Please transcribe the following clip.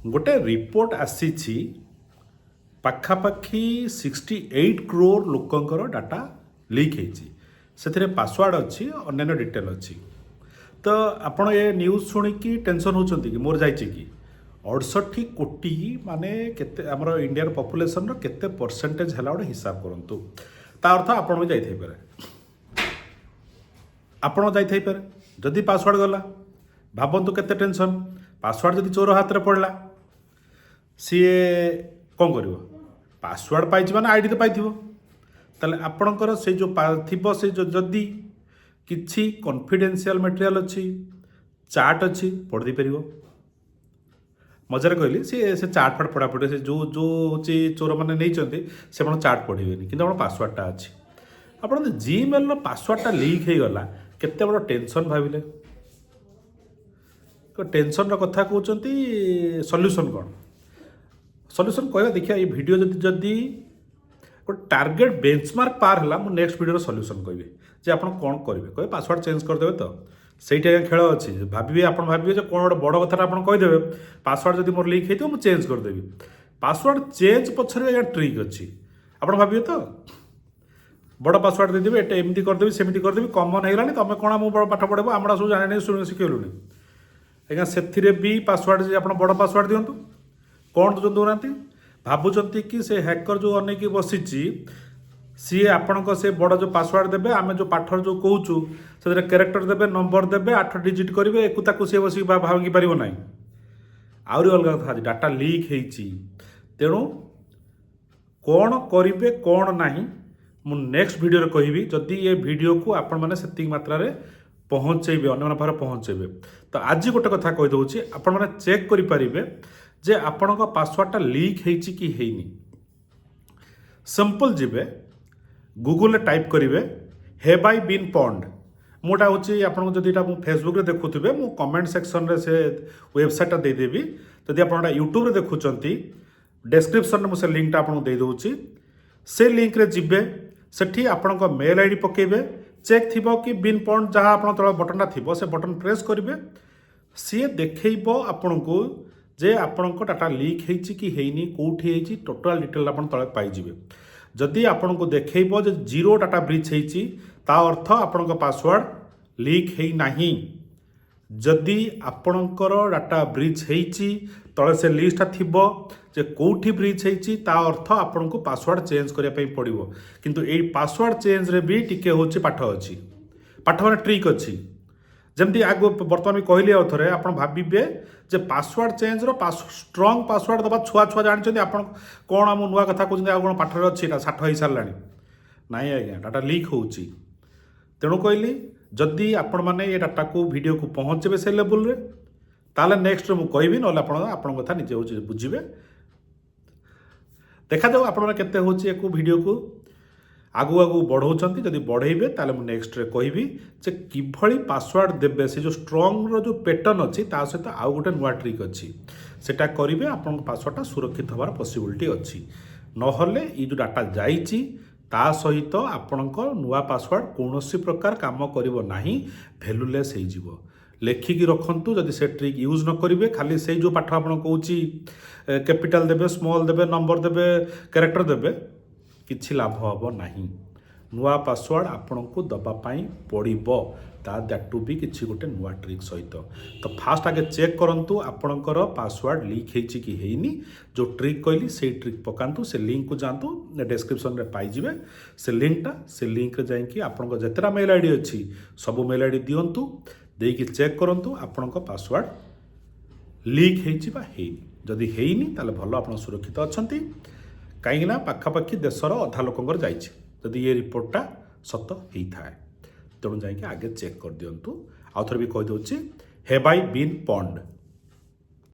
गोटे रिपोर्ट आसी पाखापाखि 68 crore लोकंकर data leak होती पासवर्ड अच्छी अन्य डिटेल अच्छी तो आपण ये न्यूज़ शुणिकी टेंशन होती कि मोर जाइए कि 68 कोटी माने केते हमर इंडिया पॉपुलेशन रो केते परसेंटेज है गोटे हिसाब करंतु ता अर्थ आपण भी जाइए पारे आपण जाइए पारे जदि पासवर्ड गला भावतु केते टेंशन पासवर्ड जदि चोर हाथ में पड़ला सी कौन कर पासवर्ड पाई मैंने आईडी तो पाई ताले आपणकर से जो थी से जो जदि किसी कॉन्फिडेंशियल मटेरियल अच्छी चार्ट अच्छी पढ़ दे पार मजार कहली से चार्ट फाट पढ़ापढ़ी से जो जो हूँ चोर मैंने नहीं से चार्ट पढ़े कि पासवर्डटा अच्छी आप जीमेल पासवर्डटा लीक हो गला केते बड़ टेंशन भाविले टेंशन कथा कहते सल्यूशन कौन सल्यूशन कहवा देखिए ये वीडियो जदि गोटे टार्गेट बेंचमार्क पार है मुझे नेक्स्ट वीडियो सल्यूशन कहि जे आप कौन करेंगे कहे पासवर्ड चेंज करदे तो सहीटा खेल अच्छी भाविए आप भाविए कौन गोटे बड़ कथा आप कहीदेवे पासवर्ड जब मोर लीक हो मुझे चेंज करदेवी पासवर्ड चेंज पछरे आज्ञा ट्रिक अच्छी आप भाविए तो बड़ पासवर्ड देदेवी एटा एमती करदेवी सेमती करदेवी कमन होगा तुम कौन आम पाठ पढ़ेब आम सब जाने शिखेलुनि आज्ञा से भी पासवर्ड जी आप बड़ पासवर्ड दिंतु कौन तो दौना भावुंट कि से हैकर जो अनेक बसी सी आपण से बड़ जो पासवर्ड देवे आम जो पाठर जो कहूँ से कैरेक्टर देवे नंबर देवे 8 डिजिट करेंगे एक सी बस भांगी पार ना आहरी अलग कथा डाटा लीक होती तेणु कौन करेंगे कौन ना मु नेक्स्ट वीडियो कहबी जदि ये वीडियो को आपण मैंने से मात्रा पहुँचेबे अन्य पाखे पहुँचेबे तो आज गोटे कथा कहीदे आपण मैंने चेक करेंगे जे आपण पासवर्डटा लीक होती कि हैनी सिंपल जीवे गूगल टाइप करेंगे हैव आई बीन पॉन्ड मोटा हूँ आपको जब यहाँ फेसबुक रे देखुवे मु कमेंट सेक्शन रे से वेबसाइटा देदेवी जदि आप यूट्यूब रे देखुंट डेस्क्रिप्शन में से लिंकटा आपको देदे से लिंक रे जिबे सेठी आपण मेल आईडी पकेबे चेक थी कि बीन पॉन्ड जहाँ आप तल बटनटा थी से बटन प्रेस करेंगे सी देखेब आपण को जे आपण डाटा लीक होती कि हैनी कौटी होती टोटाल डिटेल आप तले पाइबे जदि आपण को देखेब जे जीरो डाटा ब्रीच होती ता अर्थ आपण पासवर्ड लीक है नहीं जदि आपणकर डाटा ब्रीच होती तले से लिस्टा थिबो जे कौटी ब्रीच होती ता अर्थ आपण को पासवर्ड चेंज करने पड़ो किंतु ये पासवर्ड चेंज रे भी टिके होची पाठ अच्छी पाठ माने ट्रिक अच्छी जमती आग बर्तमान भी कहली आउ थे आप भावे जे पासवर्ड चेंज स्ट्रंग पासवर्ड दबा छुआ छुआ जानते आप कौन आम नुआ कथा कहते कौन पाठर अच्छी साठ हो सारा नाई आज्ञा डाटा लीक होची तेणु कहली जदि आपण मैंने ये डाटा को वीडियो को पहुँचे से लेवल रे ताले नेक्स्ट मुझे कहबी ना आपण कथा निजे बुझे देखा जाऊ आपण केते होची एको वीडियो को आगु आगु बढ़ाऊँ जदि बढ़ेबे ताले मु नेक्स्ट रे कहबी जे किभली पासवर्ड देबे से जो स्ट्रंग रो जो पैटर्न अच्छी ता सहित आउ गोटे नुआ ट्रिक अच्छी सेटा करेंगे आपन पासवर्डटा सुरक्षित होवार पॉसिबिलिटी अच्छी नहले ये जो डाटा जाइछि ता सहित आपणक नुआ पासवर्ड कौनसी प्रकार काम करिवो नाही भैल्यूलेस हो जिवो लेखिकी रखंतु जदि से ट्रिक यूज न करेंगे खाली से जो पाठ आप कहूँ कैपिटाल देबे स्मॉल देबे नंबर देबे कैरेक्टर देबे किछि लाभ हम नहीं नुआ पासवर्ड आपण को दबापाई पड़ो दैट भी किसी गोटे नुआ ट्रिक सहित तो फास्ट आगे चेक करूँ आपणकर पासवर्ड लीक होती कि हैनी जो ट्रिक कहली से ट्रिक पकातु से लिंक को जातु डेस्क्रिप्शन रे पाइबे से लिंक रे जाइए आपन जितना मेल आईडी अच्छी सब मेल आईडी दिंतु देकी चेक करूँ आपण पासवर्ड लीक होनी जदि हैनी ताले भल आप सुरक्षित अच्छा कहीं पाखापाखि देशर अधा लोकंर जदि ये रिपोर्टटा सत होता है तेणु जाइए आगे चेक कर दिंतु आउ थे भी कहीदे हैव आई बीन पॉन्ड।